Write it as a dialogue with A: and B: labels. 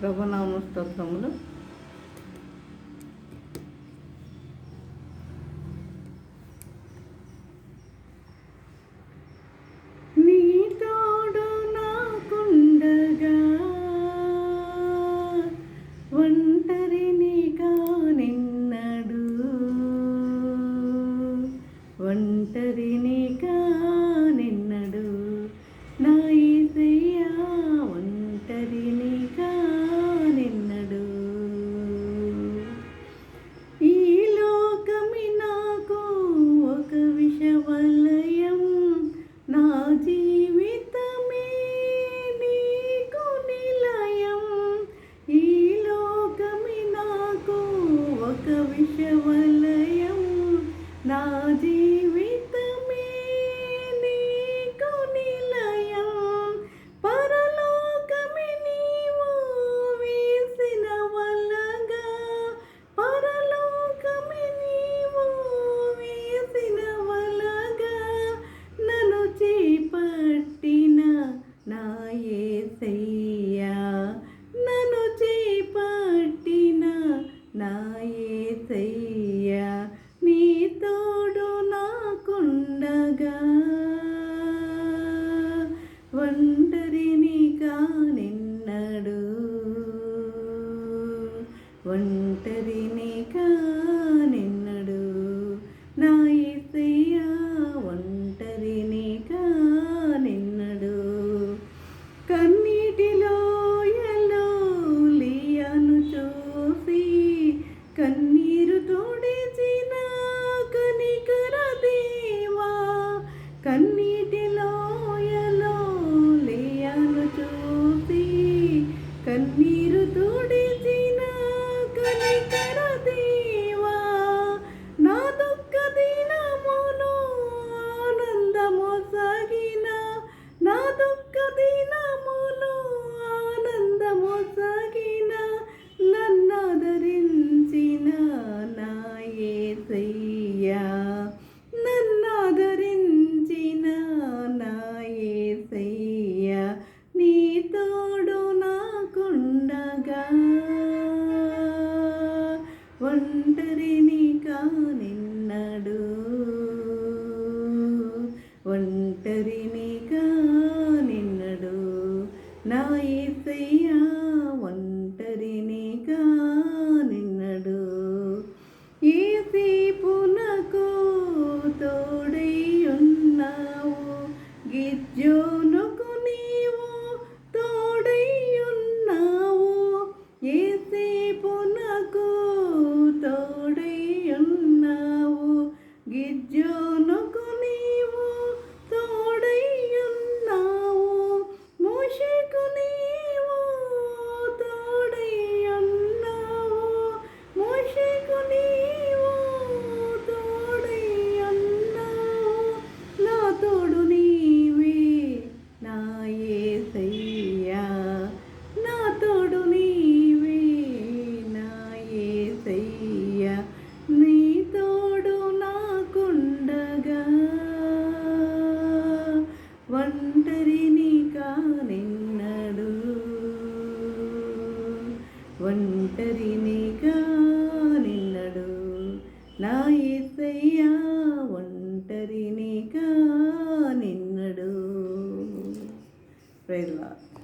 A: ప్రభునామ స్తోత్రములు. నీ తోడు నాకుండగా ఒంటరిని కానెన్నడు, ఒంటరిని కానెన్నడు నా యేసయ్యా, ఒంటరిని కానెన్నడు. ఈ లోకమి నాకు ఒక విషవలయం, నా జీవితమే నీకు నిలయం. ఈ లోకమి నాకు ఒక విషవలయం, నా జీవితమే నీకు నిలయం. పరలోకమి నీవు వేసిన వలగా, పరలోకమి నీవు వేసిన వలగా నన్ను చేపట్టిన నా యేసయ్యా, నన్ను చేపట్టిన నా యేసయ్యా. నీ తోడు నాకుండగా ఒంటరిని కానెన్నడు, ఒంటరిని కానెన్నడు నా యేసయ్యా, ఒంటరిని కానెన్నడు. కన్నీటిలో లియను చూసి కన్నీరు తోడిచిన కనికర దేవా, కన్నీటిలో లియను చూసి కన్నీరు తోడిచిన కనికర దేవా, నా దుఃఖ దినమును ఆనందము సాగిన, నా దుఃఖ దినమును ఆనందము సాగిన నన్నాదరించిన నా యేసయ్యా, నన్నాదరించిన నా యేసయ్యా. నీ తోడు నాకుండగా ఒంటరిని కానెన్నడు, ఒంటరిని కానెన్నడు నా యేసయ్యా, ఒంటరిని కానెన్నడు. యేసేపునకు తోడై ఉన్నావు, గిద్యోనుకు నీవు తోడై ఉన్నావు. యేసేపునకు తోడై ఉన్నావు, గిద్యోనుకు నీవు తోడై ఉన్నావు. మోషేకు నీవు తోడై ఉన్నావు, మోషేకు నీవు తోడై ఉన్నావు. నా తోడు నీవే నా యేసయ్యా, నా తోడు నీవే నా యేసయ్యా. నీ తోడు నాకుండగా ఒంటరిని కానెన్నడు, ఒంటరిని కానెన్నడు నా యేసయ్యా, ఒంటరిని కానెన్నడు. Praise lord.